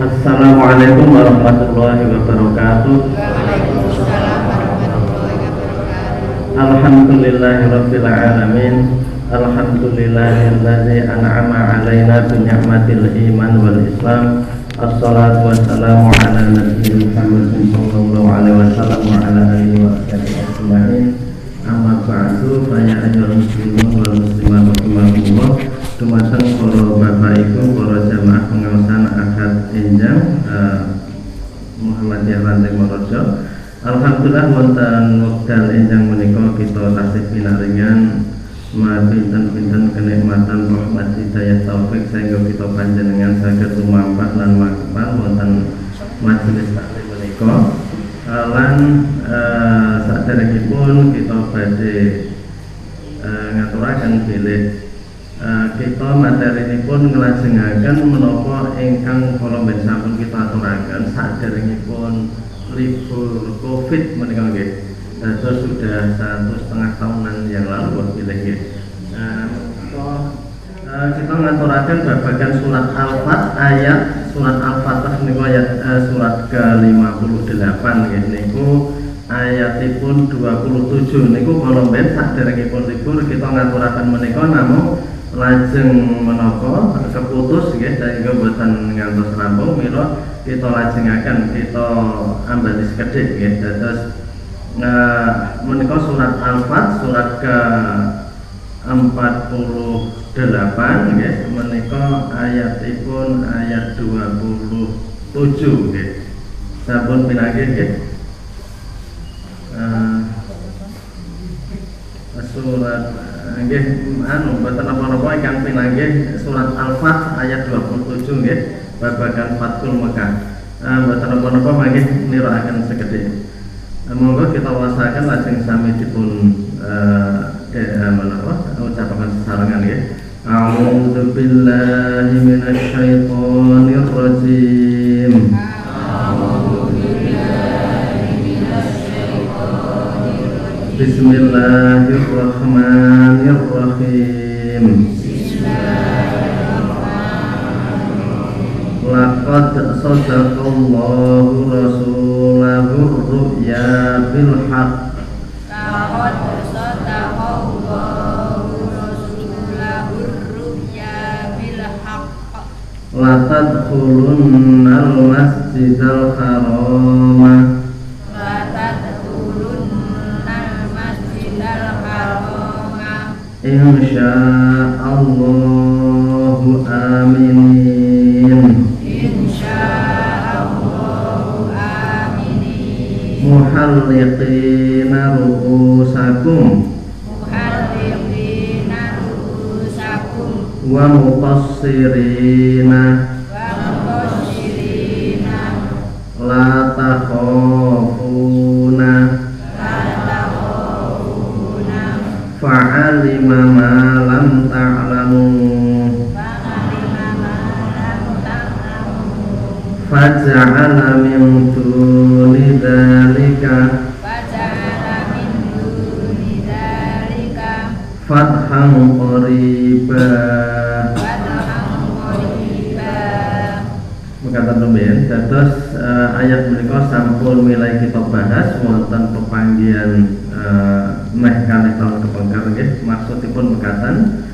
Assalamualaikum warahmatullahi wabarakatuh. Waalaikumsalam warahmatullahi wabarakatuh. Alhamdulillahirabbil alamin. Alhamdulillahilladzi an'ama 'alaina bi ni'matil iman wal islam. Assalatu wassalamu ala nabiyyina Muhammadin sallallahu alaihi wasallam wa ala alihi wa sahbihi ajma'in. Amma ba'du, fa ya ayyuhal muslimun wal muslimat rahimakumullah. Dumateng para bapak ibu, para jamaah pengawasan akad enjang Muhammadiyah Ranting Morojo. Alhamdulillah wonten wekdal enjang menika kita tasih pinaringan pinten-pinten kenikmatan rahmat hidayah taufik sehingga kita panjenengan saged lumampah lan makpal wonten majelis taklim menika. Lan saderengipun kita badhe ngaturaken bilih kita materi ini pun ngelajengaken menapa ingkang kala sampun kita aturaken saderengipun libur Covid menika nggih. Dados sudah 1,5 tahunan yang lalu bilih nggih. Kita ngaturaken babagan surat Al-Fat ayat surat Al-Fatah niku ayat surat ke-58 nggih niku ayatipun 27 niku kala saderengipun libur kita ngaturaken menika namung lajeng menapa keputus nggih sehingga boten ngantos rampung mila kita lajengaken kita ambali sekedhik nggih dados menika surat Al-Fat surat ke 48 nggih menika ayatipun ayat 27 nggih sampun pinanggih nggih surat nggih mboten apa-apa ingkang pinanggih surat Al-Fat ayat 27 nggih babagan Fathul Mekah. Mboten apa-apa mangke nirakaken sekedhik. Monggo kita wasaken lajeng sami dipun ucapaken sesarengan nggih. A'udzu billahi minasy syaithanir rajim. Bismillahirrahmanirrahim. Laqad sadaqallahu rasulahu ru'ya bil haqq. Laqad sadaqallahu rasulahu ru'ya bil haqq. La tadkhulunnal masjidal harama. Insyaallahu aminin. Insyaallahu aminin. Muhalliqina ru'usakum. Muhalliqina ru'usakum. Wa muqassirina. Wa muqassirina. La takhafuna. Fa'alima ma lam ta'lamu. Faja'ala min duni dzalika. Fathan qariba. Mekaten rumiyin dados ayat menika sampun milai kita bahas wonten pepanggihan meh kalih taun kepengker nggih maksudipun mekaten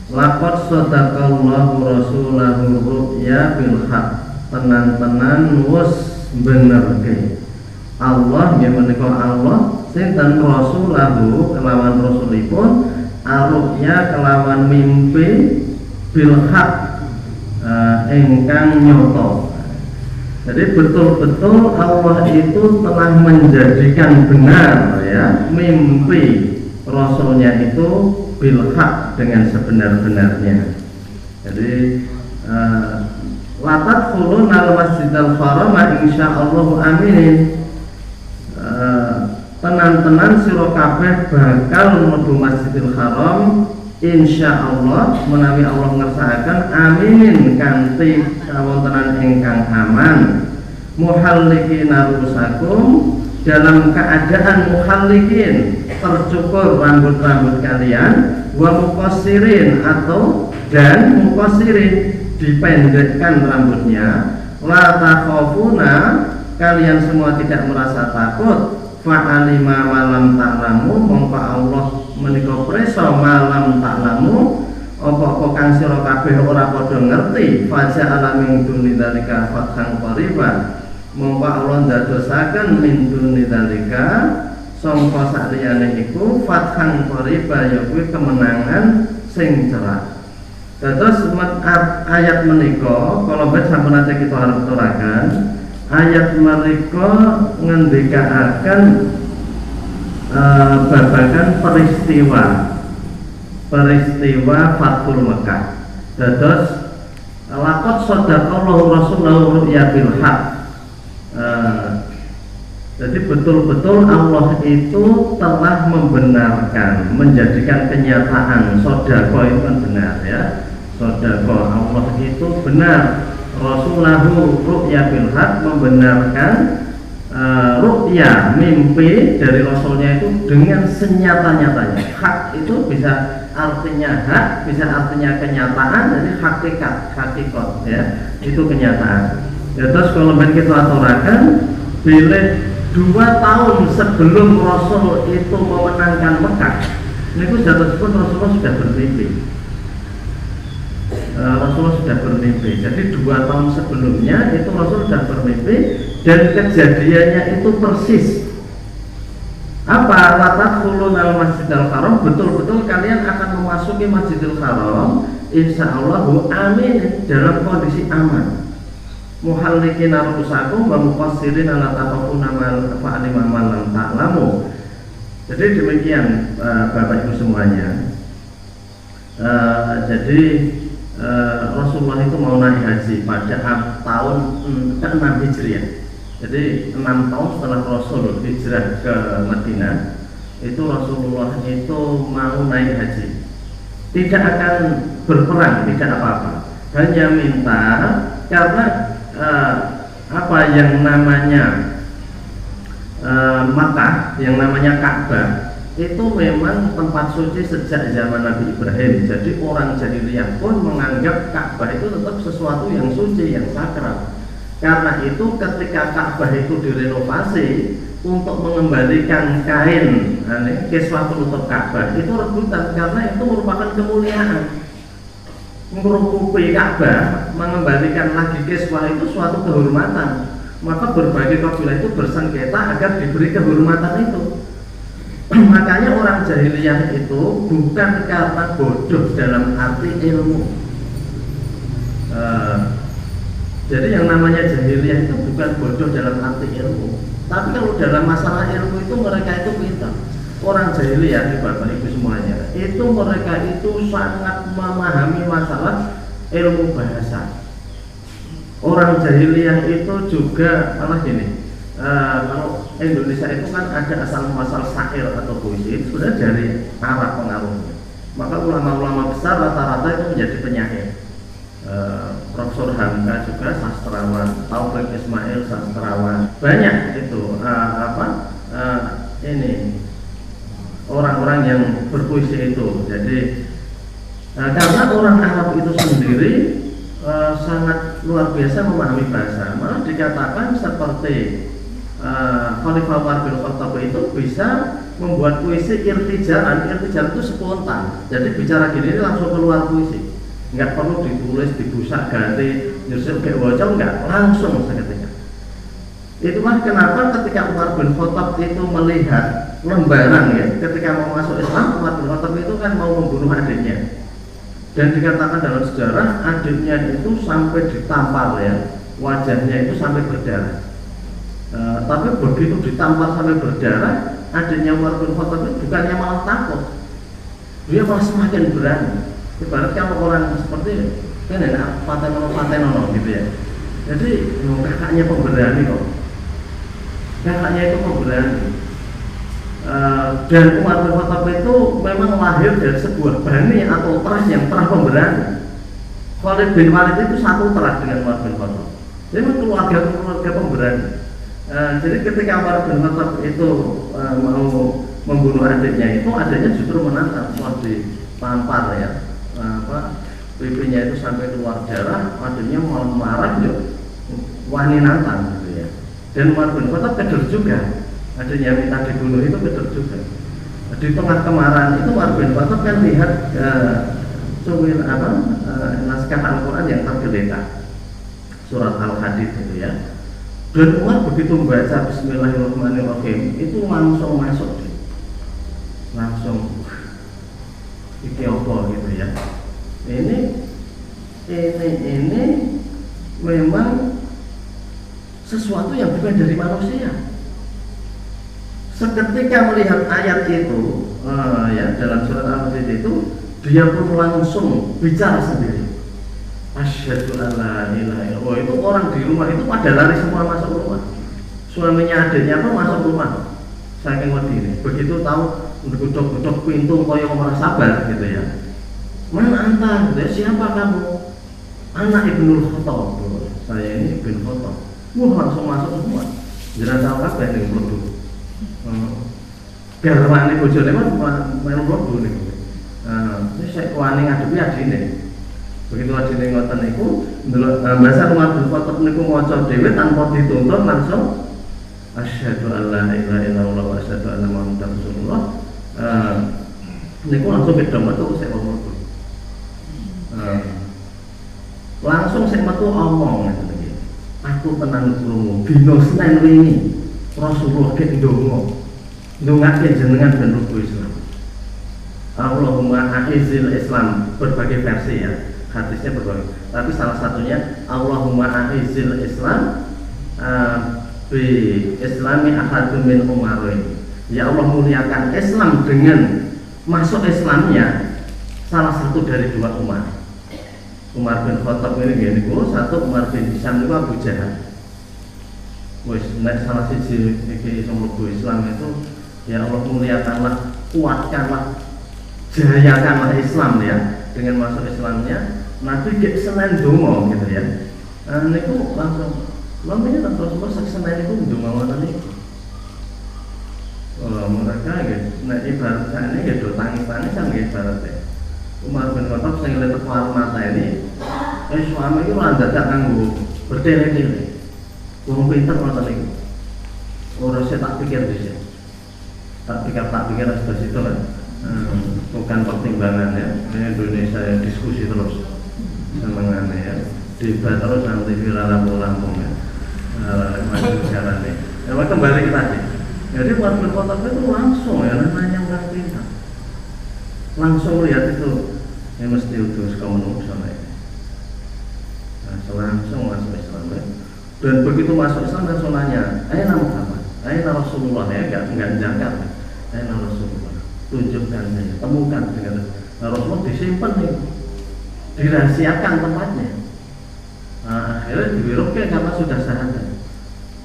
laqad sadaqallahu rasulahu ru'ya bil haqq. Tenan-tenan wis benerke Allah nggih menika Allah sinten rasulahu kelawan rasulipun ar-ru'ya kelawan mimpi bil haqq ingkang nyata. Jadi betul-betul Allah itu telah menjadikan benar ya mimpi Rasulnya itu bil haq dengan sebenar-benarnya. Jadi latat khulun al masjidal haram insyaallahu aminin. Tenan-tenan sira kabeh bakal mlebu Masjidil Haram insyaallah menawi Allah ngersakaken aminin kanthi kawontenan ingkang aman. Muhallikina rusakum dalam keadaan muhallikin tercukur rambut-rambut kalian wa muqassirin atau dan muqassirin dipendekkan rambutnya la takhafuna, kalian semua tidak merasa takut, fa'alima malam ta'lamu, mongko Allah menika prisa malam ta'lamu apa-apa kang sira kabeh ora padha ngerti, faja alamin dunidalika fathang qariba, mongko Allah ndadosaken min dunidalika sangka saliyane iku fathang qariba, ya kuwi kemenangan sing cerah. Terus ayat menika kalau baca sampun ate kita harus turakan, ayat menika ngendikaaken babagan peristiwa Fathul Mekah. Terus laqad sadaqallahu rasulahu ru'ya bil haq. Jadi betul-betul Allah itu telah membenarkan, menjadikan kenyataan sedekah itu kan benar ya. Sedekah Allah itu benar. Rasulahu ru'ya bil haq, membenarkan ru'ya, mimpi dari Rasulnya itu dengan senyata-nyatanya. Hak itu bisa artinya hak, bisa artinya kenyataan, jadi hakikat ya, itu kenyataan. Ya, terus kalau kita aturakan, bila 2 tahun sebelum Rasul itu memenangkan Mekah, ini jatuh pun Rasulullah sudah bermimpi. Rasulullah sudah bermimpi. Jadi 2 tahun sebelumnya itu Rasul sudah bermimpi dan kejadiannya itu persis. Apa? Latadkhulun al-Masjidil Haram, betul-betul kalian akan memasuki Masjidil Haram, insyaallah amin, dalam kondisi aman. Muhallikin ru'usakum wa muqassirin ala taqafuna fa'alima man lam ta'lamu. Jadi demikian Bapak Ibu semuanya. Jadi Rasulullah itu mau naik haji pada tahun ke-6 Hijriah. Jadi 6 tahun setelah Rasul hijrah ke Madinah, itu Rasulullah itu mau naik haji. Tidak akan berperang, tidak apa-apa. Hanya minta, karena apa yang namanya Makkah, yang namanya Ka'bah itu memang tempat suci sejak zaman Nabi Ibrahim. Jadi orang jahiliyah pun menganggap Ka'bah itu tetap sesuatu yang suci, yang sakral. Karena itu ketika Ka'bah itu direnovasi untuk mengembalikan kain kiswah penutup Ka'bah, itu rebutan karena itu merupakan kemuliaan. Merupuki Ka'bah, mengembalikan lagi kiswah itu suatu kehormatan. Maka berbagai kabilah itu bersengketa agar diberi kehormatan itu. Makanya orang jahiliyah itu bukan karena bodoh dalam arti ilmu. Jadi yang namanya jahiliyah itu bukan bodoh dalam arti ilmu. Tapi kalau dalam masalah ilmu itu mereka itu pintar. Orang jahiliyah, Bapak Ibu semuanya, itu mereka itu sangat memahami masalah ilmu bahasa. Orang jahiliyah itu juga malah gini. Kalau Indonesia itu kan ada asal muasal syair atau puisi, itu sudah dari Arab pengaruhnya. Maka ulama-ulama besar rata-rata itu menjadi penyair. Profesor Hamka juga sastrawan, Taufik Ismail sastrawan, banyak itu ini orang-orang yang berpuisi itu. Jadi karena orang Arab itu sendiri sangat luar biasa memahami bahasa, malah dikatakan seperti Khalifah Umar bin Khattab itu bisa membuat puisi irtijalan itu spontan. Jadi bicara gini langsung keluar puisi, nggak perlu ditulis, dibusak, ganti, nyusun kayak wajah, nggak, langsung seketika. Itulah kenapa ketika Umar bin Khattab itu melihat lembaran ya, ketika mau masuk Islam, Umar bin Khattab itu kan mau membunuh adiknya. Dan dikatakan dalam sejarah adiknya itu sampai ditampar ya, wajahnya itu sampai berdarah. Tapi begitu ditampar sampai berdarah, adiknya Umar bin Khattab itu bukannya malah takut, dia malah semakin berani. Ibarat kalau orang seperti ini, patenono gitu ya. Jadi kakaknya pemberani kok, kakaknya itu pemberani. Dan Umar bin Khattab itu memang lahir dari sebuah bani atau teras yang telah pemberani. Khalid bin Walid itu satu teras dengan Umar bin Khattab. Dia memang keluarga pemberani. Jadi ketika Umar bin Khattab itu mau membunuh adiknya itu, adiknya justru menantang, setelah ditampar ya, pipinya itu sampai keluar darah, adiknya malah marah ya, wani nantang gitu ya. Dan Umar bin Khattab keder juga, adanya minta dibunuh itu keder juga. Di tengah kemarahan itu Umar bin Khattab kan lihat naskah Al-Quran yang tergeletak, surat Al-Hadid itu ya. Dan Umar begitu membaca Bismillahirrahmanirrahim itu langsung masuk, langsung iki apa gitu ya. Ini memang sesuatu yang bukan dari manusia. Seketika melihat ayat itu, ya dalam surat Al-Hadid itu, dia pun langsung bicara sendiri. Asyhadu an la ilaha illallah. Itu orang di rumah itu pada lari semua masuk rumah. Suaminya adiknya pun masuk rumah. Saking wedi. Begitu tahu gedok-gedok pintu koyo ora sabar gitu ya. Mana anta? Siapa kamu? Anak Ibnul Khattab. Saya ini Ibn Khattab. Langsung masuk semua. Jangan tahu apa yang mlebu. Garwane bojone melu mlebu niku. Wis sik wani ngadepi adine. Begitu adine ngoten niku ndelok bahasa Umar bin Khattab niku maca dhewe tanpa dituntut langsung asyhadu an la ilaha illallah wa asyhadu anna muhammadar rasulullah. Niku langsung beda metu sik wong mlebu. Langsung sik metu omong ngeten iki. Aku tenan krungu dina Senin wingi Rasulullah ke ndongake jenengan ben rubuh Islam. Allahumma a'izil Islam, berbagai versi ya, hadisnya berbagai. Tapi salah satunya Allahumma a'izil Islam bi islami ahadun min umarin. Ya Allah muliakan Islam dengan masuk Islamnya salah satu dari dua umat. Umar bin Khattab ini satu Umar bin Hisham itu Abu Jahal. Wis nek salah siji iki iso mlebu Islam itu ya Allah muliakanlah, kuatkanlah, jayakanlah Islam ya dengan masuk Islamnya. Nabi gek Senin donga gitu ya. Niku langsung lamanya Rasulullah Senin niku donga ngoten niku. Mereka gitu, nah ibaratnya ini gitu tangis-tangisan gitu ibaratnya. Umar bin Khattab sing lihat keluar mata ini, suami itu malah dadak nganggo bertele-tele. Wong pinter ngoten niku. Ora saya tak pikir dhisik. Tak pikir sudah situ kan. Bukan pertimbangan ya. Ini Indonesia ya, diskusi terus. Senengane ya. Debat terus nanti viral lampung-lampung ya. Macam sekarang nih. Ya kembali ke tadi. Jadi Umar bin Khattab itu langsung ya namanya orang pintar. Langsung lihat itu yang mesti utus kaum manusia ini. Langsung masuk Islam ya. Dan begitu masuk Islam langsung nanya, aina Muhammad, aina Rasulullah ya, enggak jangkat, aina Rasulullah, tunjukkan saya, temukan dengan Rasulullah disimpan nih, dirahasiakan tempatnya. Akhirnya diwirupkan karena sudah syahadat.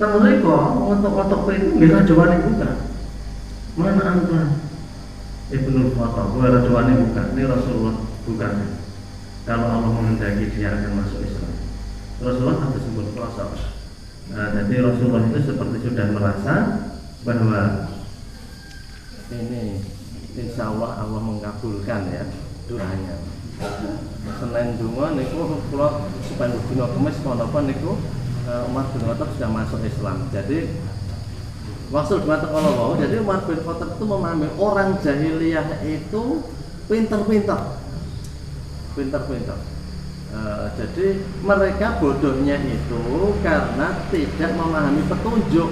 Temen kok ngotok-ngotok itu nggak jawabannya bukan. Mana anta? Ibnul Khattab, gua jawabannya bukan. Ini Rasulullah bukan. Kalau Allah menghendaki dia akan masuk Islam. Rasulullah harus sebut proses. Jadi Rasulullah itu seperti sudah merasa bahwa ini insya Allah Allah mengabulkan ya doanya. Senin dungo niku kula supaya dina Kamis menapa niku Umar bin Khattab sudah masuk Islam. Jadi maksud mata kalau mau, jadi Umar bin Khattab itu memahami orang jahiliyah itu pintar-pintar. Jadi mereka bodohnya itu karena tidak memahami petunjuk.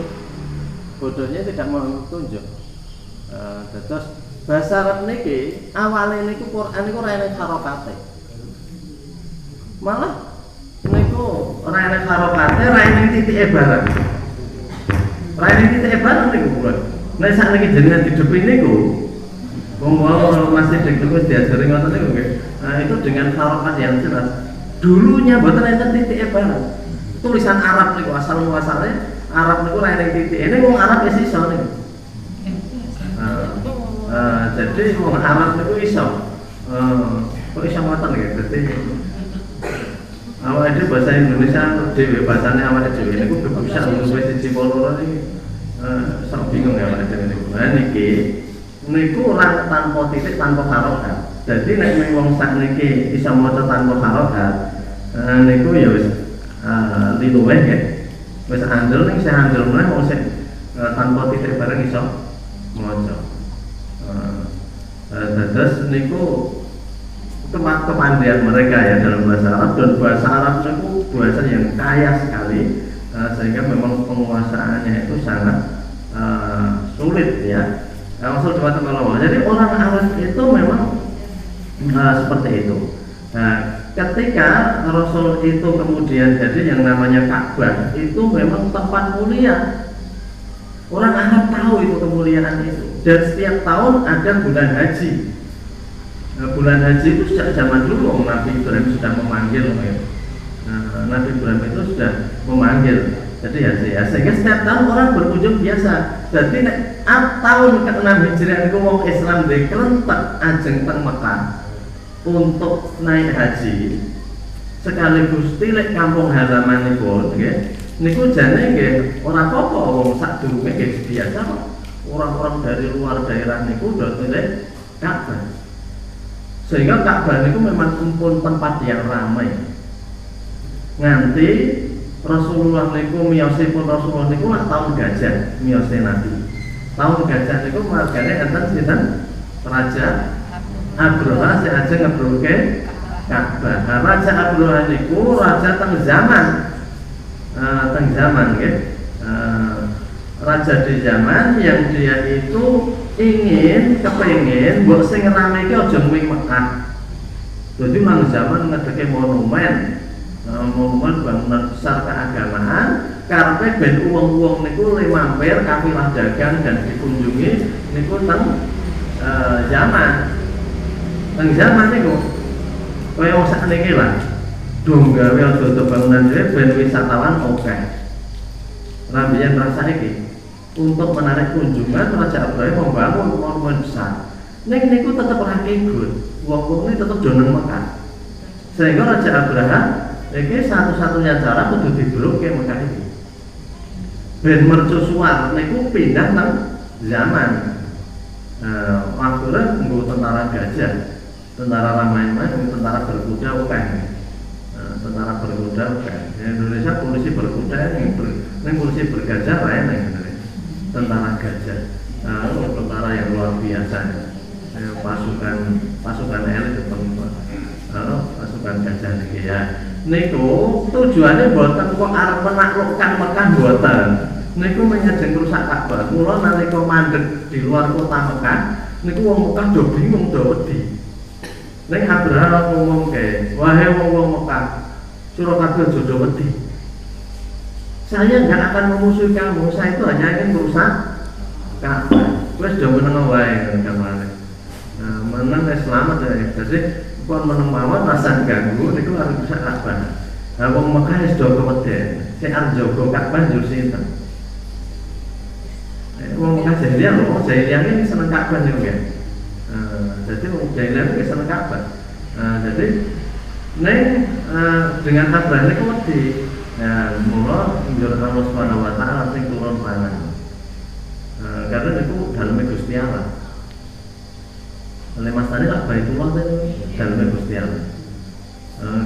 Bodohnya tidak memahami petunjuk. Terus bahasa Arab niki awalnya niku Quran niku ora enek harokate. Malah niku ora enek harokate, ora enek titike barang. Ora enek titike barang niku pun. Nek sakniki jenengan didepi niku wong masih dek diajari ngoten niku nggih. Nah, itu dengan harokat yang jelas. Dulunya mboten enten titike barang. Tulisan Arab niku asal muasalnya Arab niku ora enek titik. Ini wong Arab wis iso niku. Jadi wong Arab niku iso. Kok iso ngoten nggih. Dadi awake dhewe bahasa Indonesia dhewe bahasane awake dhewe niku bisa nulis siji loro iki sok bingung ya awake dhewe niku. Lah niku ora tanpa titik tanpa harokat. Jadi nek wong sakniki iso maca tanpa harokat niku ya wis liluweh nggih. Wis andel ning saya andel meneh wong sing tanpa titik bareng iso maca. Terus niku kepandaian mereka ya dalam bahasa Arab, dan bahasa Arab itu bahasa yang kaya sekali, sehingga memang penguasaannya itu sangat sulit ya. Maksud teman-teman, jadi orang Arab itu memang seperti itu. Nah, ketika Rasul itu kemudian jadi yang namanya Ka'bah itu memang tempat mulia. Orang Arab tahu itu kemuliaan itu, dan setiap tahun ada bulan haji. Nah, bulan haji itu sejak zaman dulu Nabi Ibrahim sudah memanggil, Nabi Ibrahim itu sudah memanggil. Jadi ya, sehingga setiap tahun orang berkunjung biasa. Jadi tahun ke-6 Hijriah itu wong Islam dikerentek ajeng teng Mekah untuk naik haji, sekaligus tilik kampung halamanipun nggih. Niku jane nggih ora apa-apa wong sadurunge nggih biasa kok. Orang-orang dari luar daerah niku udah tilik Ka'bah. Sehingga Ka'bah niku memang pun tempat yang ramai. Nganti Rasulullah niku miyosipun Rasulullah niku lah tahun gajah miyose Nabi. Tahun gajah niku margane enten sinten? Raja Abroha sing ajeng ngebroke Ka'bah. Nah, Raja Abroha niku raja teng zaman nggih. Raja di zaman yang dia itu kepengin mbok sing rame iki aja mung Mekah. Dadi nang zaman ngedeke monumen bangunan besar keagamaan, karepe ben wong-wong niku le mampir kafilah dagang dan dikunjungi niku teng zaman. Teng zaman niku kaya wong sakniki lah. Dong gawe aja bangunan dhewe ben wisatawan akeh. Rambiyan rasa iki untuk menarik kunjungan Raja Ibrahim membangun monumen besar. Ning niku tetep ora ikut. Wong-wong ini tetep doneng Mekah. Sehingga Raja Abraham iki satu-satunya cara kudu dibruk ke Mekah iki. Ben mercusuar niku pindah nang zaman. Akhirnya nggo tentara gajah, tentara ramai-ramai, tentara berkuda akeh. Tentara berkuda akeh. Indonesia polisi berkuda ning polisi bergajah lain ning tentara gajah. Tentara yang luar biasa. Pasukan elit pasukan gajah niki ya. Niku tujuannya mboten kok arep menaklukkan Mekah mboten. Niku menyang rusak Ka'bah. Mula nalika mandeg di luar kota Mekah, niku wong Mekah do bingung do wedi. Ning Abraham ngomongke, "Wahai wong-wong Mekah, sira kabeh aja do wedi. Saya enggak akan memusuhi kamu, saya itu hanya ingin merusak Ka'bah. Wis do meneng wae kamane." Nah, meneng selamat ya. Jadi kon meneng mawon rasa ganggu niku arep rusak Ka'bah. Nah, wong Mekah wis do keweden. Sing arep jaga Ka'bah yo sinten? Wong Mekah jahiliyah lho, jahiliyah ini seneng Ka'bah niku ya. Jadi wong jahiliyah iki seneng Ka'bah. Jadi ning dengan Abraham niku wedi. Nah, mula njur Allah Subhanahu wa taala sing turun pangan. Karena niku daleme Gusti Allah. Oleh Mas tadi tak Baitullah daleme Gusti Allah.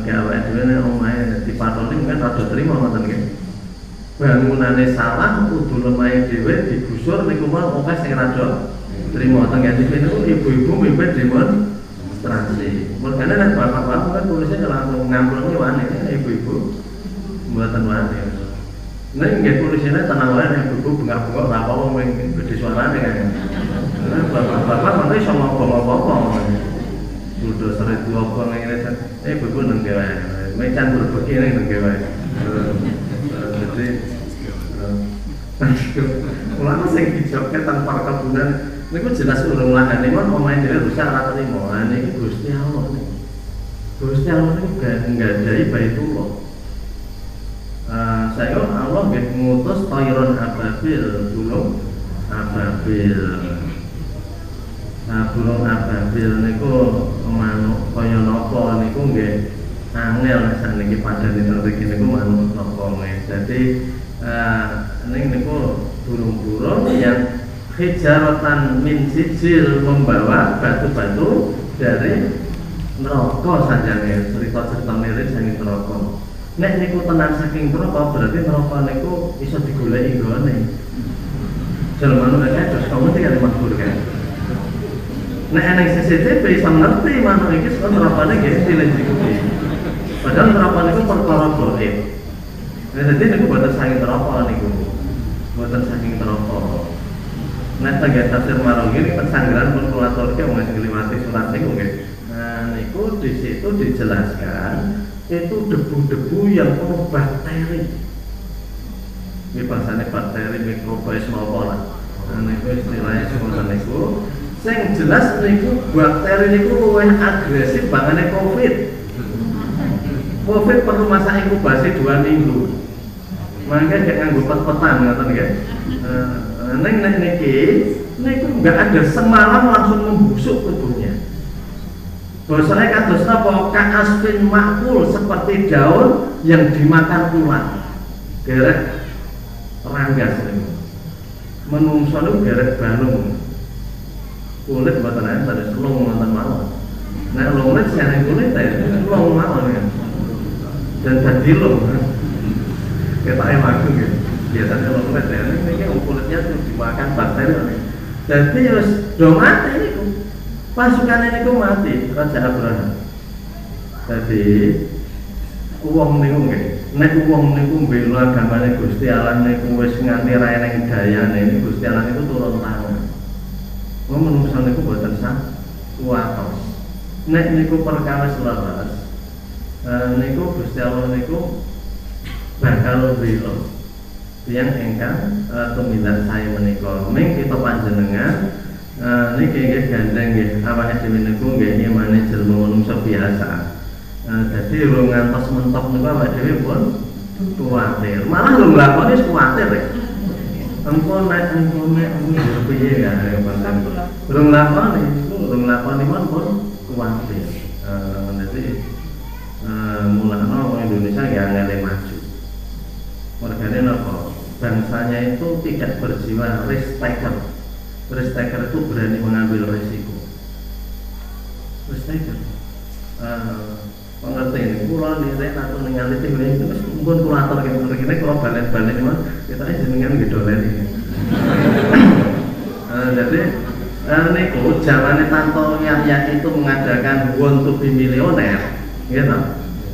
Kayak awake dhewe nek omahe dipatoni mungkin rada trima ngoten nggih. Bangunane salah kudu lemah dhewe digusur niku mah akeh sing rada trima. Teng ngene niku ibu-ibu mimpin demonstrasi. Mergane nek bapak-bapak kan tulisnya langsung ngamplungi wani ibu-ibu mboten wani. Nek nggih tulisane tenang wae nek ibu bengak-bengok ora apa-apa mung gede suarane kan. Bapak mangke iso ngomong apa-apa. Udah seret dua apa ngene ibu nang gawe. Mecan berbeki nang gawe. Jadi ulama sing dijawabke tanpa perkebunan niku jelas urung lahane mon omahe dhewe rusak ora trimo. Lah niki Gusti Allah niku. Gusti Allah niku nggadahi Baitullah. Saya Allah nggih ngutus Tayron Ababil, burung Ababil. Nah, burung Ababil niku manuk kaya napa niku nggih angel sakniki padane mriki niku manuk napa nggih. Dadi niku burung-burung yang hijaratan min sijil membawa batu-batu dari neraka sanjane cerita-cerita mirip saking neraka. Nek niku tenan saking neraka berarti neraka niku iso digoleki nggone. Jelma nek terus kamu tinggal makbul kan. Nek ana CCTV iso ngerti manuk iki sok nerakane nggih dilejiki. Padahal neraka niku perkara gaib. Nah, jadi niku boten saking neraka niku. Boten saking neraka. Nek tenggen tafsir Marogi ini pesanggeran pun kulaturke wong sing ngliwati surat niku nggih. Nah, niku di situ dijelaskan itu debu-debu yang penuh bakteri. Ini bahasanya bakteri mikrobis apa lah. Nah, niku istilahnya semoga niku. Sing jelas niku bakteri niku luwih agresif bangane COVID. COVID perlu masa inkubasi 2 minggu. Makanya kayak nganggo pet-petan ngoten nggih. Nek niki niku enggak ada semalam langsung membusuk tubuhnya. Bahasanya kados napa ka'asfin makul seperti daun yang dimakan ulat. Gerek ranggas niku. Menungso niku gerek balung. Kulit mboten ana terus lung wonten mawon. Nek lumet sing kulit ya lung mawon kan. Dan dadi lung. Ketake langsung ya. Biasanya lumet ya niki kulitnya tuh dimakan bakteri. Jadi wis do mati niku. Pasukan niku mati Raja Abraham. Jadi wong niku nggih, nek wong niku mbela agamane Gusti Allah niku wis nganti ra eneng dayane niku Gusti Allah niku turun tangan. Wong menungso niku boten sah kuwatos. Nek niku perkawis leres, niku Gusti Allah niku bakal bela tiyang ingkang tumindak saya menika. Ming kita panjenengan niki nggih gandeng nggih awake dhewe niku nggih imane jelma manungsa biasa. Dadi ora ngantos mentok niku awake dhewe pun kuwatir. Malah lho nglakoni kuwatir ya. Engko nek piye ya Pak. Belum lakoni pun kuwatir. Dadi mulane wong Indonesia nggih angel maju. Mergane napa? Bangsanya itu tidak berjiwa risk taker. Risk taker itu berani mengambil resiko. Risk taker. Pengerti ini, pulau ini saya takut ningali tim ini, terus pun kulator kayak begini, kalau balik-balik mah kita jenengan gedolen ini. Jadi, niku zamannya Tanto Yahya itu mengadakan want to be millionaire, gitu,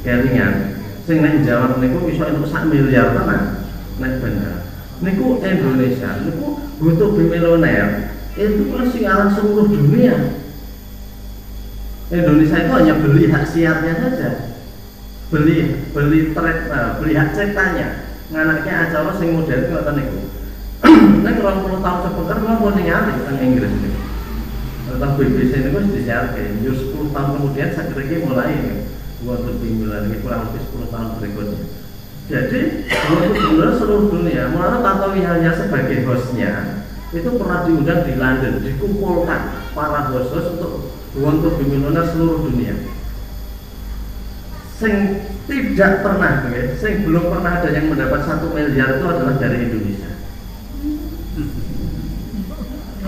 kelingan. Sing nek jawab niku iso entuk 1 miliar tenan, nek bener. Niku Indonesia, niku butuh be millionaire, itu kan siaran seluruh dunia. Indonesia itu hanya beli hak siarnya saja, beli trade, beli hak ciptanya. Nganaknya acara sing model ngoten niku. Nek 20 tahun sebentar kula mau ningali teng Inggris niku. Tentang BBC niku wis disiarke, 10 tahun kemudian sakriki mulai untuk timbulan ini kurang lebih 10 tahun berikutnya. Jadi untuk seluruh dunia, malah Tanto Yahya sebagai hostnya itu pernah diundang di London, dikumpulkan para host untuk untuk millionaire seluruh dunia. Sing tidak pernah, sing belum pernah ada yang mendapat 1 miliar itu adalah dari Indonesia.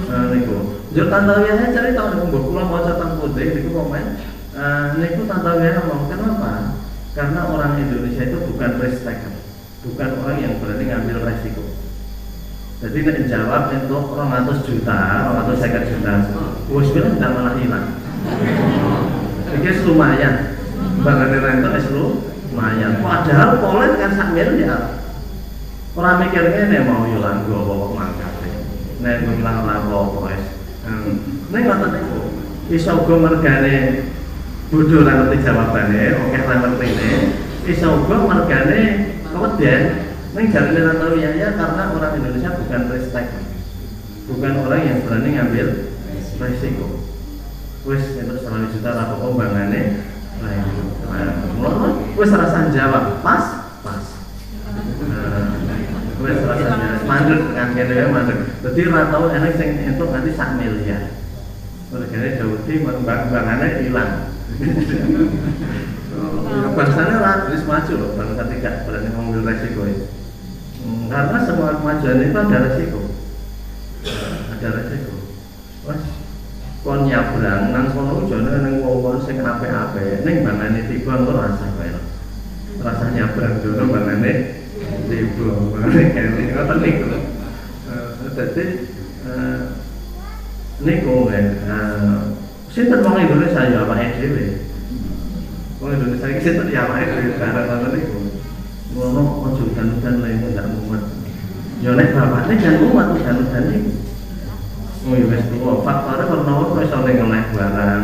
Niku, jur Tanto Yahya cerita niku mbok kula maca teng putih niku komen. Niku Tanto Yahya ngomong kenapa? Karena orang Indonesia itu bukan risk taker, bukan orang yang berani ngambil resiko. Jadi nek jawab untuk 200 juta, 250 juta, wis bilang tidak malah hilang. Iki lumayan, bangane rento wis lumayan. Padahal polen kan 1 miliar. Ora mikir ngene mau yo langgo apa mangkate. Nek ngilang apa wis. Nek ngoten niku iso uga mergane bodoh ra ngerti jawabane, oke ra ngertine. Iso uga mergane keweden. Ning jarene Tanto Yahya karena orang Indonesia bukan risk taker. Bukan orang yang berani ngambil resiko. Wis entuk 100 juta ra apa bangane. Wis rasa jawab pas. Wis rasa jawab mandek kan kene mandek. Dadi ra tau enek sing entuk nganti 1 miliar. Mergane Daudi bangane ilang. Bangsanya ra wis maju loh, bangsa tidak berani mengambil resiko itu. Karena semua kemajuan itu ada resiko. Ada resiko. Wes kon nyabrang nang kono jane nang wong sing apik-apik ning bangane tiba engko rasah wae. rasanya brandono bangane ibu bangane kene ngoten niku. Dadi niku sinten wong Indonesia ya awake dhewe. Wong Indonesia iki sinten ya awake dhewe barang-barang niku. Ngono aja udan-udan lainnya ndak mumet. Ya nek bapakne jan mumet udan-udan niku. Oh ya wis tuwa, faktore karena kok iso ngeleh barang.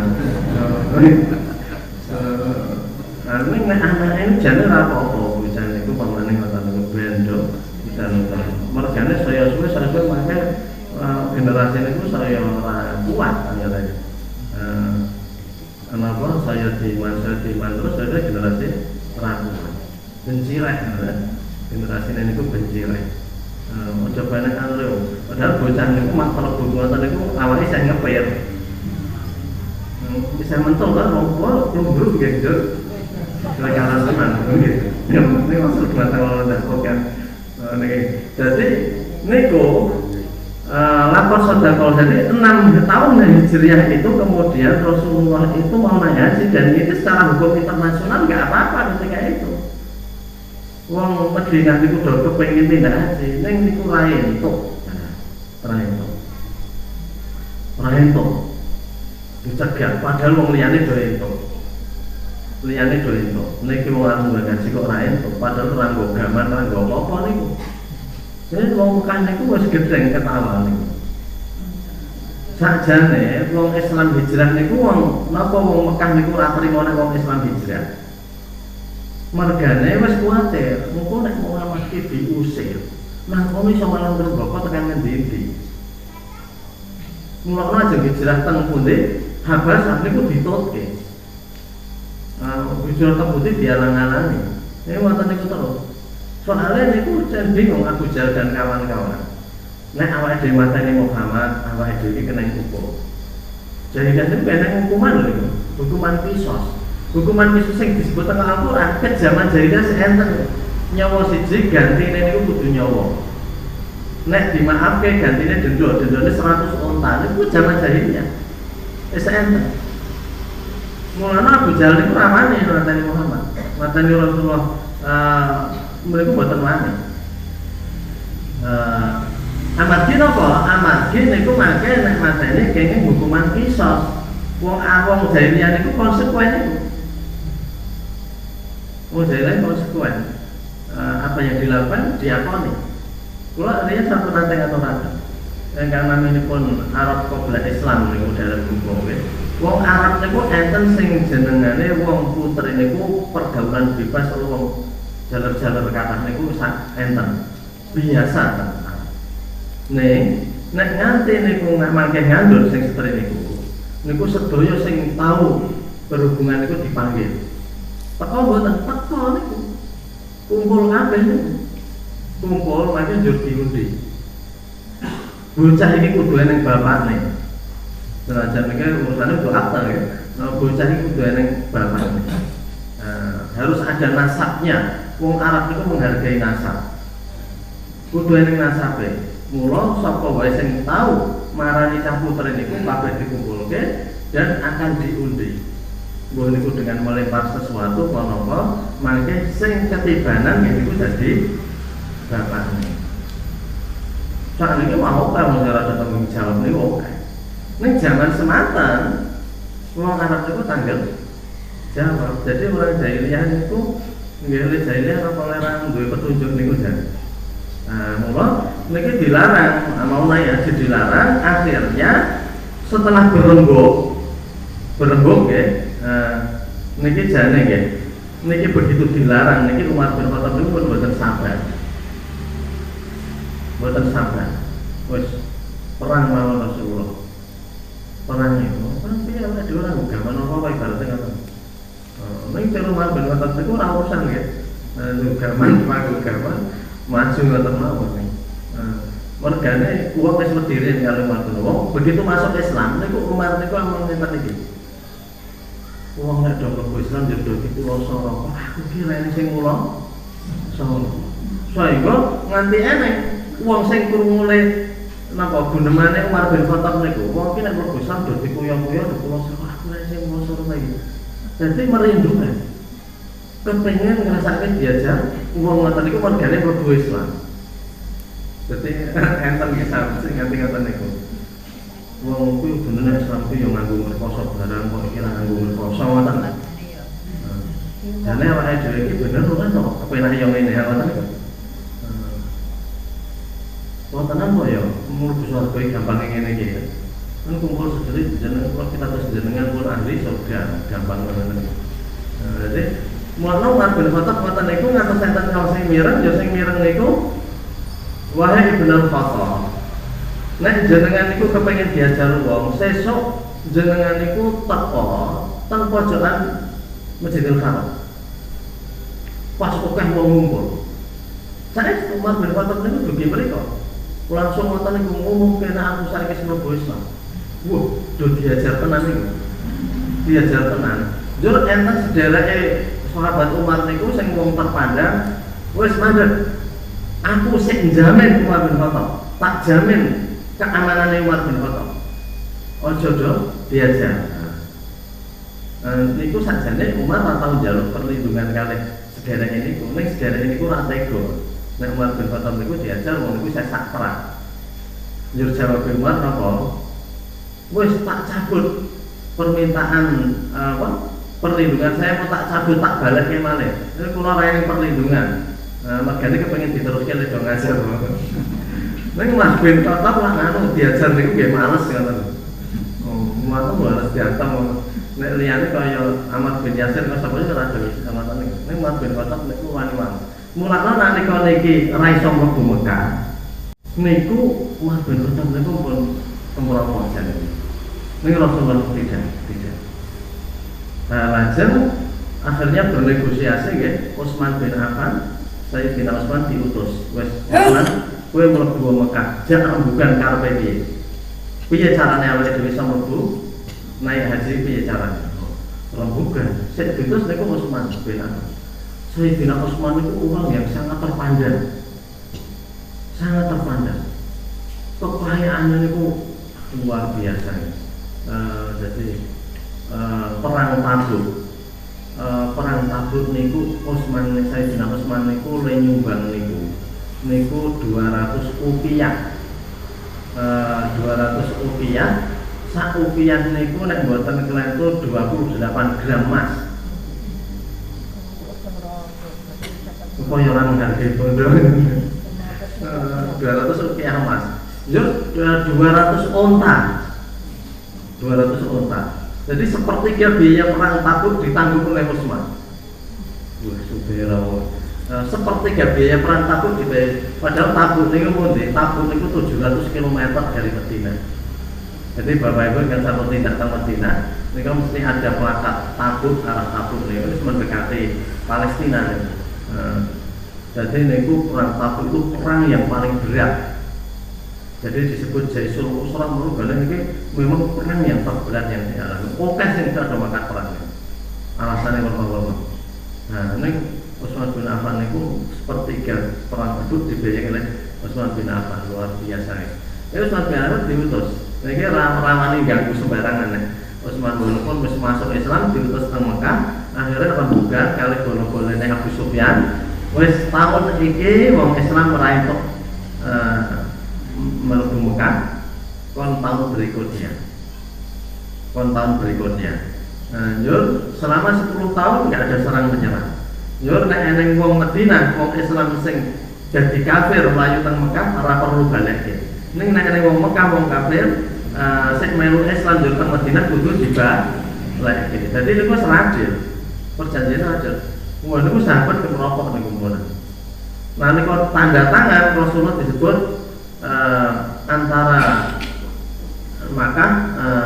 Ning nek anake jane ora apa-apa, bojane iku pamane ngoten niku blendo dan mergane saya suwe mangke generasi niku saya ora kuat ternyata. Kenapa saya diman terus saya generasi ragu. Bencirek generasi niku bencirek. Coba nek anu padahal bocah niku mak mlebu ngoten niku awake saya ngepir. Bisa mentul kan rompo nyumbur gitu. Kira-kira teman gitu. Ini maksud masalah ndak kan. Jadi niku lapor sedekah jadi 6 tahun Hijriah itu kemudian Rasulullah itu mau naik haji dan itu secara hukum internasional nggak apa-apa ketika itu. Wong Madinah niku do kepengin tindak haji, ning niku ra entuk. Ra entuk. Dicegah padahal wong liyane do entuk. Liyane do entuk. Niki wong arep ngaji kok ra entuk, padahal ora nggo gaman, ora nggo apa niku. Jadi wong Mekah niku wis gedeng ketawa niku. Sakjane wong Islam hijrah niku wong napa wong Mekah niku ora trimo nek wong Islam hijrah. Mergane wis kuwatir, engko nek Muhammad ki diusir, nang kono iso malah ngrembaka tekan ngendi-endi. Mulane aja hijrah teng pundi, Habasah niku ditutke. Hijrah teng pundi dialang-alangi. Nek wonten niku terus. Soalnya niku jan bingung Abu Jahal dan kawan-kawan. Nek awake dhewe mateni Muhammad, awake dhewe iki kena hukum. Jadi kan niku kena hukuman lho, hukuman kisos. Hukuman Yesus yang disebut tengah Al-Quran ke zaman jahiliyah seenten nyawa siji gantine niku kudu nyawa. Nek dimaafke gantine dendone 100 unta niku zaman jahiliyah. Seenten. Mulane Abu Jahal niku ramane mateni Muhammad. Mateni Rasulullah mereka boten wani. Amargi napa? Amargi niku mangke nek mateni kenging hukuman kisos. Wong jahiliyah niku konsekuen niku. Jadi konsekuen apa yang dilakukan diakoni. Kalau dia satu nanti atau nanti, karena ini pun Arab Qobla Islam ini dalam hukum. Wong Arab niku enten sing jenengane wong puter niku pergaulan bebas wong jalur-jalur kathah niku enten biasa ta. Nek nganti niku mangke ngandel sing setri niku sedaya sing tahu berhubungan niku dipanggil. Teko mboten teko niku. Kumpul kabeh niku. Kumpul mangke njur diundi. Bocah iki kudu eneng bapakne. Senajan iki urusane kudu akta ya. Bocah iki kudu eneng bapakne. Harus ada nasabnya. Wong Arab itu menghargai nasab. Kudu eneng nasabe. Mula sapa wae sing tahu marani cah puter niku kabeh dikumpulke dan akan diundi. Mbah niku dengan melempar sesuatu menapa mangke sing ketibanan niku dadi bapakne. Sakniki mau ta ora tanggung jawab niku oke. Ning zaman semanten wong Arab niku tanggal jawab. Jadi orang jahiliyah niku nggih jahiliyah apa larang duwe petunjuk niku jan. Mula niki dilarang, mau naik haji dilarang, akhirnya setelah berembuk nggih niki jane nggih. Niki begitu dilarang niki Umar bin Khattab niku pun mboten sabar. Mboten sabar. Wis perang lawan Rasulullah. Perang itu, perang piye ora dhewe ora gaman apa ibaratnya ngoten. Niki Umar bin Khattab niku ora urusan nggih. Gaman maju ngoten mawon nih. Mergane uang wis berdiri kali Umar bin Khattab. Begitu masuk Islam niku Umar niku amung ngeten iki. Wong nek do mlebu Islam yo do dikuloso apa aku kira ini sing mulo sono. Saengga nganti eneng wong sing krungule napa gunemane Umar bin Khattab niku wong iki nek mlebu Islam do dikuyo-kuyo dikuloso aku nek sing mulo iki. Dadi merindukan. kepengen ngrasakake diajar wong ngoten niku mergane mlebu Islam. Dadi enten kisah sing nganti-nganti niku. Wong kuwi bener Islam kuwi yo nganggo merkoso barang kok iki ra nganggo merkoso ngoten. Jane awake dhewe iki bener ora to kepenak yo ngene ngoten niku. Wonten apa ya mlebu surga iki gampang ngene iki. Kan kumpul sedherek jeneng kula kita terus jenengan pun ahli surga gampang ngoten. Jadi mulane Umar bin Khattab ngoten niku ngantos enten kang sing mireng ya sing mireng niku wahai Ibnu Khattab. Nek jenengan niku kepengin diajar wong, sesuk jenengan niku teko teng pojokan Masjidil Haram. Pas akeh wong ngumpul. Saya Umar bin Khattab niku dugi mriku. Langsung ngoten niku ngomong kena aku saiki mlebu Islam. Wah, do diajar tenan niku. Diajar tenan. Jur enten sedereke sahabat Umar niku sing wong terpandang wis mandeg. Aku sik njamin Umar bin Khattab, tak jamin keamanane Umar bin Khattab. Ojo do diajar. Niku sakjane Umar ora tau njaluk perlindungan kalih sedereke niku, ning sedereke niku ora tega. Nek Umar bin Khattab niku diajar wong niku sesak perang. Njur jawab Umar napa? Wis tak cabut permintaan perlindungan saya mau tak cabut tak balik malih. Ini kula raine perlindungan. Mergane kepengin diteruske lek dong ngajar. Ning Mas bin Khattab lah nganu diajar niku nggih males ngoten. Oh, males males diantem. Nek liyane kaya Ahmad bin Yasir kok sapa ora ada wis ngoten niku. Ning Mas bin Khattab niku wani-wani. Mulane nalika niki ra iso mlebu Mekah. Niku Mas bin Khattab niku pun kemrawon jane. Ning Rasulullah tidak. Lajeng akhirnya bernegosiasi nggih Utsman bin Affan, Sayyidina Utsman diutus. Wes Utsman kowe mlebu Mekah, jangan bukan karepe piye. Piye carane awake dhewe iso mlebu naik haji piye carane? Rembugan. Sik diutus niku Utsman bin Affan. Sayyidina Utsman itu orang yang sangat terpandang. Sangat terpandang. Kekayaannya itu luar biasa. Jadi perang Tabuk niku Sayyidina Utsman niku le nyumbang niku 200 rupiah. 200 rupiah. Sak rupiah niku nek mboten kelentu 28 gram emas. Supaya orang menghargai bondo 200 rupiah emas. Jur 200 onta. 200 onta. Jadi sepertiga biaya perang Tabuk ditanggung oleh Utsman. Wah, subhanallah. Sepertiga biaya perang Tabuk dibayar. Padahal Tabuk niku pundi? Tabuk niku 700 km dari Madinah. Jadi Bapak Ibu kan sampai tindak ke Madinah, niku mesti ada plakat Tabuk arah Tabuk niku wis mendekati Palestina. Jadi niku perang Tabuk itu perang yang paling berat. Jadi disebut Jaisul Usra merugane niki memang perang yang terberat yang dialami. Oke sing ada makan perang. Alasannya apa? Nah, ini Utsman bin Affan niku sepertiga perang Tabuk dibiayai oleh Utsman bin Affan, luar biasa. Utsman bin Affan diutus. Niki ramani ganggu sembarangan nek. Utsman bin Affan wis masuk Islam diutus ke Mekah, akhirnya rembugan kali bola-bolane Abu Sufyan. Wis tahun iki wong Islam ora entuk mlebu Mekah kon tahun berikutnya. Njur selama 10 tahun enggak ada serang menyerang. Njur nek eneng wong Madinah, wong Islam sing dadi kafir mlayu teng Mekah ora perlu balik. Ning nek eneng wong Mekah wong kafir sing melu Islam njur teng Madinah kudu dibalik. Dadi niku wis adil. Perjanjian adil. Wah niku sahabat kemerokok niku mun. Nah niku tanda tangan Rasulullah disebut antara Makkah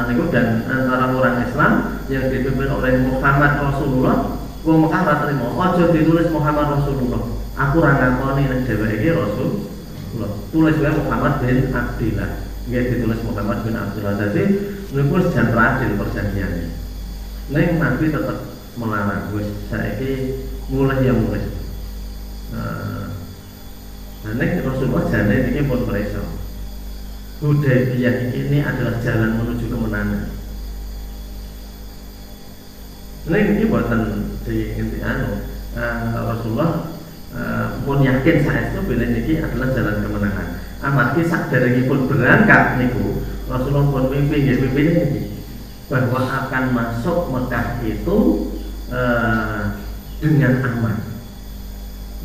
niku dan antara orang Islam yang dipimpin oleh Muhammad Rasulullah. Wong Mekah ra trimo, aja ditulis Muhammad Rasulullah. Aku ra ngakoni nek dheweke iki Rasulullah. Tulis wae Muhammad bin Abdillah. Nggih ditulis Muhammad bin Abdullah. Dadi niku wis jan adil perjanjiane. Ning Nabi tetep melarang wis saiki mulai. Nah, Rasulullah jane iki pun preso. Hudaybiyah ini adalah jalan menuju kemenangan. Ini buatan di Rasulullah pun yakin saya itu bila ini adalah jalan kemenangan. Amargi sakderengipun berangkat niku Rasulullah pun mimpi ini bahwa akan masuk Mekah itu dengan aman.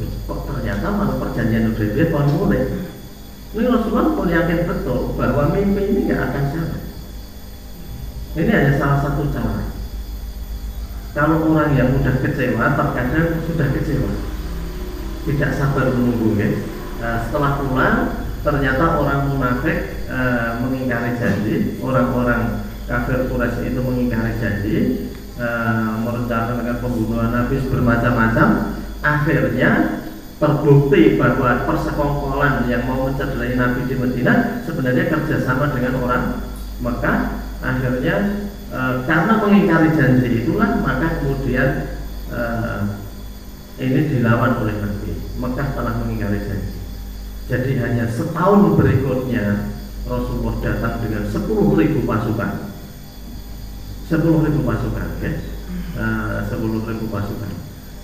Kok ternyata malah perjanjian Hudaybiyah pun mulai. Ini Rasulullah pun yakin betul bahwa mimpi ini nggak akan salah. Ini hanya salah satu cara. Kalau orang yang mudah kecewa, terkadang sudah kecewa, tidak sabar menunggu, ya. Setelah pulang, ternyata orang munafik mengingkari janji, orang-orang kafir Quraisy itu mengingkari janji, merencanakan pembunuhan Nabi bermacam-macam. Akhirnya terbukti bahwa persekongkolan yang mau mencederai Nabi di Madinah sebenarnya kerjasama dengan orang Mekah. Akhirnya karena mengingkari janji itulah maka kemudian ini dilawan oleh Nabi. Mekah telah mengingkari janji. Jadi hanya setahun berikutnya Rasulullah datang dengan 10.000 pasukan. 10.000 pasukan, ya. 10.000 pasukan.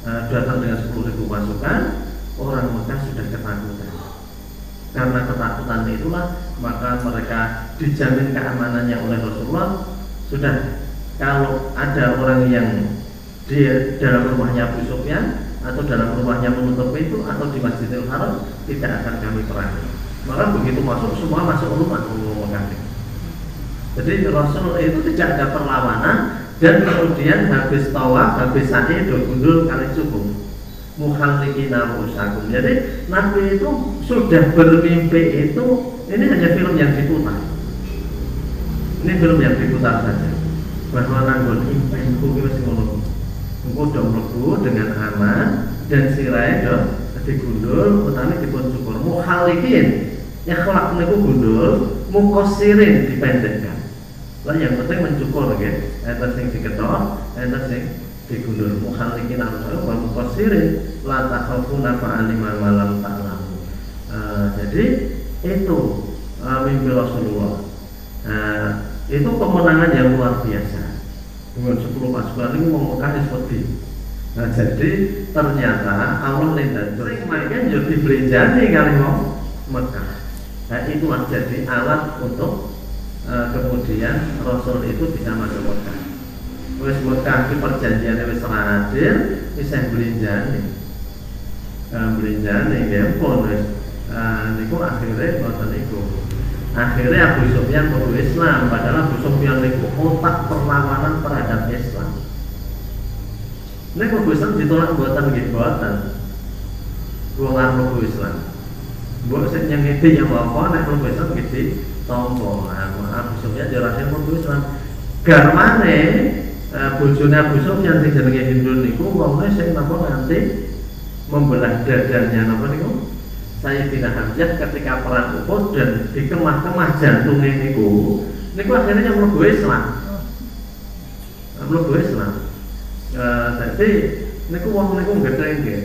Datang dengan 10.000 pasukan, orang Mekah sudah ketakutan. Karena ketakutan itulah maka mereka dijamin keamanannya oleh Rasulullah. Sudah, kalau ada orang yang di dalam rumahnya Abu Sufyan atau dalam rumahnya menutup pintu atau di Masjidil Haram, tidak akan kami perangi. Maka begitu masuk, semua masuk rumah Mekah. Jadi Rasul itu tidak ada perlawanan. Dan kemudian habis tawaf, habis sa'i, gundul kali cukup mukhallikina ru'usakum. Jadi Nabi itu sudah bermimpi itu, ini hanya film yang diputar. Ini film yang diputar saja. Bahwa nanggon impen kuwi wis ngono. Engko do mlebu dengan aman dan sirai do digundul utawi dipun cukur mukhallikin. Ya kholak niku gundul, mukosirin dipendekkan. Lah yang penting mencukur, nggih. Enten sing diketok, enten sing digundul. Mukhallikin arusah wa muqassirin la takhafuna fa'alima ma lam ta'lamu. Jadi itu mimpi Rasulullah. Itu kemenangan yang luar biasa. Dengan 10 pasukan ini mau Mekah seperti. Jadi ternyata Allah lindan sering makan yo dibelanjani kali mau Mekah. Nah itulah jadi alat untuk kemudian Rasul itu bisa masuk Mekah. Wis Mekah di perjanjian wis hadir, bisa belinjani. Belinjani nggih pun wis niku akhirnya boten niku. Akhirnya Abu Sufyan masuk Islam, padahal Abu Sufyan niku otak perlawanan terhadap Islam. Nek Abu Islam ditolak buatan nggih boten. Wong Abu Islam. Mbok sing yang itu yang apa nek Abu Islam gitu tompo. Abu Sufyan jarasin Abu Islam. Garmane bojone Abu Sufyan sing jenenge Hindun niku wonge sing napa nganti membelah dadanya napa niku? Sayyidina Hamzah ketika perang Uhud dan dikemah-kemah jantungnya niku akhirnya mlebu Islam. Mlebu Islam. Jadi niku wong niku gedhe nggih.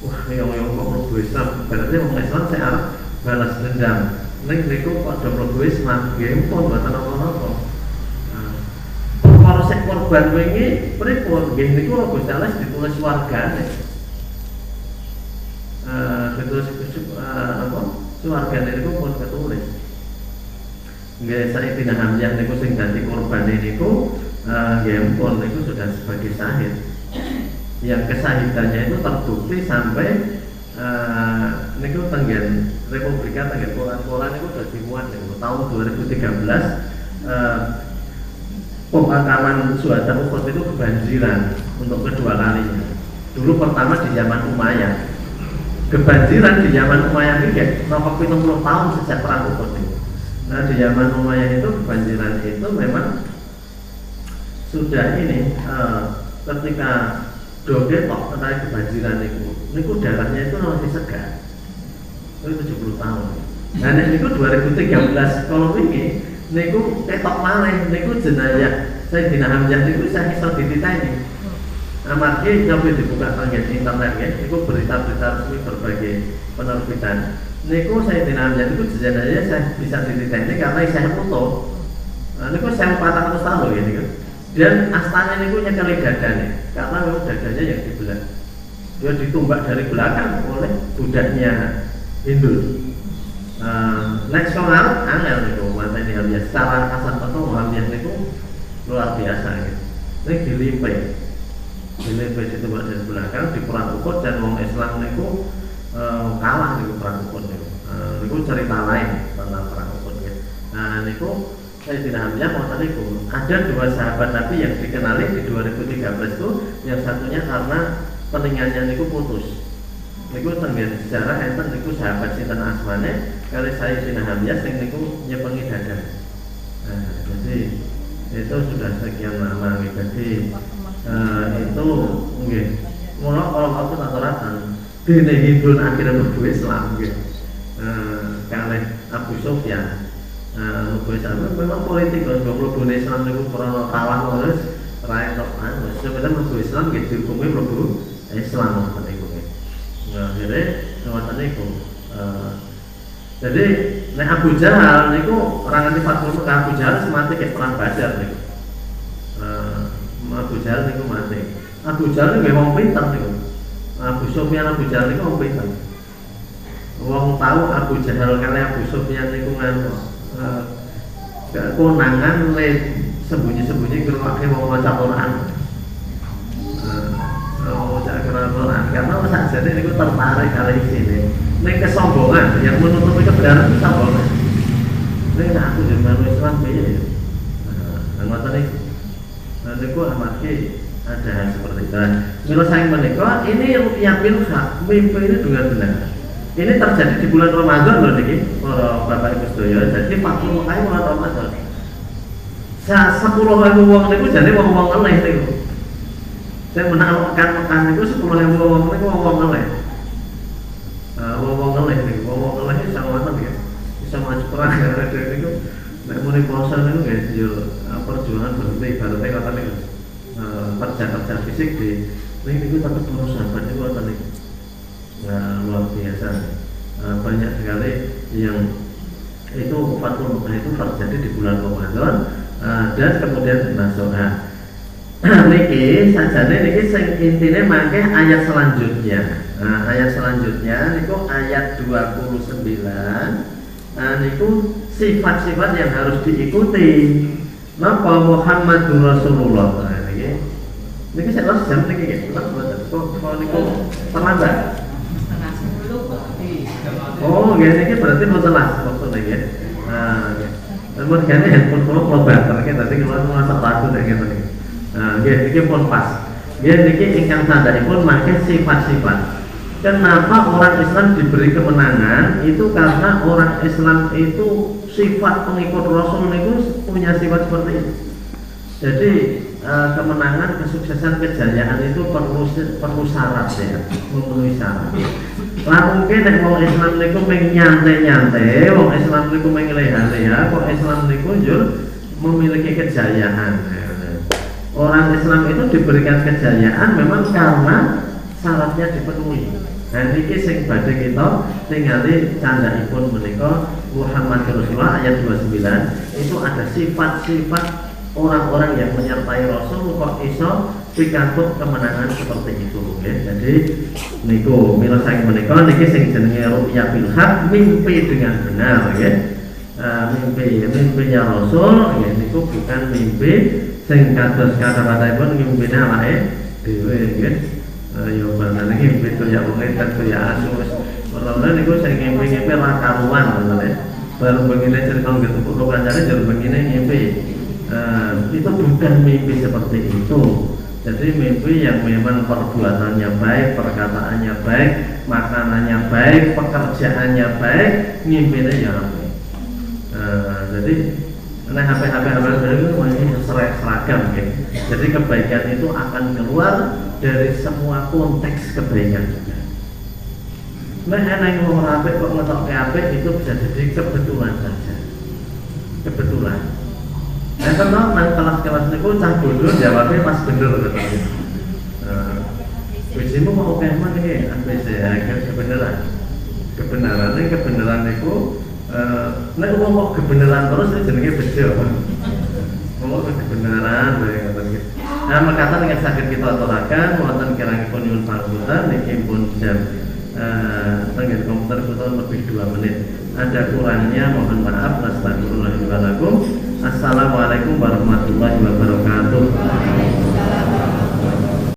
Wah, yang kok mlebu Islam, berarti wong Islam saya arep balas dendam. Niku padha mlebu Islam, nggih pun mboten apa-apa. Kalau sek korban wingi pripun? Nggih niku Gusti Allah ditulis wargane. Ditulis apa? Wargane niku pun ketulis. Nggih Sayyidina Hamzah niku sing dadi korban niku nggih pun niku sudah sebagai syahid. Yang kesahidannya itu terbukti sampai niku tenggen Republika tenggen Polan niku sudah dimuat niku tahun 2013 pemakaman Syuhada Uhud itu kebanjiran untuk kedua kalinya. Dulu pertama di zaman Umayyah. Kebanjiran di zaman Umayyah ini nomor 70 tahun sejak perang Uhud itu. Nah di zaman Umayyah itu kebanjiran itu memang sudah ini ketika doge tok terkait kebanjiran niku darahnya itu masih segar. Itu 70 tahun. Nah niku 2013 kalau ini niku ketok malih niku jenazah Sayyidina Hamzah niku saya iso dititeni. Amargi sampai dibuka tanggal internet ya, niku berita-berita resmi berbagai penerbitan. Niku Sayyidina Hamzah niku jenazahnya saya bisa dititeni karena saya foto. Nah niku saya 400 tahun ya niku. Dan astana niku nyekali dadane karena memang dadanya yang dibelah. dia ditumbak dari belakang oleh budaknya Hindul. Next sekolah angel niku mateni Hamzah secara kasar atau Hamzah niku luar biasa gitu. Ini dilimpai ditumbak dari belakang di perang Uhud dan wong Islam niku kalah niku perang Uhud niku. Niku cerita lain tentang perang Uhud gitu. Nah niku saya tidak Hamzah mau niku ada dua sahabat Nabi yang dikenali di 2013 itu, yang satunya karena telinganya niku putus. Niku tenggen sejarah enten niku sahabat sinten asmane kali saya Sayyidina Hamzah sing niku nyepengi dada. Nah, jadi itu sudah sekian lama gitu. Jadi itu nggih. Mula kalau aku aturatan dene Hindun akhirnya mlebu Islam gitu. Kalih Abu Sufyan. Mlebu Islam memang politik kan mlebu Islam niku krana kalah terus rakyat tok sebenarnya mlebu Islam gitu dihukumi mlebu Islam ngoten niku. Nah, akhirnya ngoten niku. Jadi nek Abu Jahal niku orang nganti Fatul Mekah, Abu Jahal mati ke perang Badar niku. Abu Jahal niku mati. Abu Jahal niku wong pinter niku. Abu Sufyan Abu Jahal niku wong pinter. Wong tahu Abu Jahal kali Abu Sufyan niku nganu konangan le sembunyi-sembunyi ngrungokne wong maca Quran. Karena sajane niku tertarik kali sini. Ning kesombongan yang menutupi kebenaran itu kesombongan. Ning aku jeneng Islam piye ya? Nah, ngoten iki. Niku amargi ada seperti itu. Mila sayang menika ini yakin hak mimpi ini dengan benar. Ini terjadi di bulan Ramadan loh niki, para Bapak Ibu sedaya. Jadi 40 kali bulan Ramadan. 10.000 wong niku jane wong-wong eleh niku. Saya menaklukkan Mekah niku 10.000 wong niku wong eleh. Wong eleh niku, wong eleh iki sangat ya. Bisa maju perang ada niku. Nek muni puasa niku nggih yo perjuangan berarti ibaratnya kata niku. Kerja fisik di niku tetep terus sampai niku kata niku. Nah, luar biasa. Banyak sekali yang itu Fatul Mekah itu terjadi di bulan Ramadan dan kemudian masuk. Niki sajane niki sing intine mangke ayat selanjutnya. Ayat selanjutnya niku ayat 29. Niku sifat-sifat yang harus diikuti. Napa Muhammadur Rasulullah. Niki saya jam niki nggih. Kok niku terlambat. Oh, nggih berarti mau telas maksudnya nggih. Mergane handphone kula bater nggih dadi kula masak lagu nek ngene iki. Nggih pun pas. Nggih niki ingkang tandhaipun mangke sifat-sifat. Kenapa orang Islam diberi kemenangan? Itu karena orang Islam itu sifat pengikut Rasul niku punya sifat seperti itu. Jadi kemenangan, kesuksesan, kejayaan itu perlu syarat ya, memenuhi syarat. Lah mungkin nek wong Islam niku mung nyantai-nyantai, wong Islam niku mung leha-leha, kok Islam niku njur memiliki kejayaan. Orang Islam itu diberikan kejayaan memang karena syaratnya dipenuhi. Nah niki sing badhe kita tingali candhaipun menika Muhammad Rasulullah ayat 29 itu ada sifat-sifat orang-orang yang menyertai Rasul kok iso pikantuk kemenangan seperti itu. Jadi niku mila saking menika niki sing jenenge ru'ya bil haq, mimpi dengan benar nggih. Mimpinya Rasul nggih niku bukan mimpi sing kados kata-katipun mimpine awake dhewe nggih. Ya banane mimpi to ya wong edan to ya asus. Ora niku sing mimpi-mimpi ra karuan ngono ya. Baru begini cerita ketemu kancane jare begini mimpi. Itu bukan mimpi seperti itu. Jadi mimpi yang memang perbuatannya baik, perkataannya baik, makanannya baik, pekerjaannya baik, mimpinya ya baik. Jadi nah HP itu masih seragam ya. Jadi kebaikan itu akan keluar dari semua konteks kebaikan juga. Nah yang mau rapik kok ngetok apik itu bisa jadi kebetulan saja. Kebetulan. Nah, kalau nang kelas-kelas niku cah bodoh jawabnya pas bener katanya. Bijimu mau kemana nih? ABC kebenaran. Kebenaran niku nek ngomong kebenaran terus jenenge bejo. Ngomong kebenaran bae ngoten iki. Nah, mekaten dengan sakit kita aturaken wonten kirangipun nyuwun pangapunten niki pun jam tengah komputer kita lebih 2 menit. Ada kurangnya mohon maaf. Astagfirullahaladzim. Assalamualaikum warahmatullahi wabarakatuh.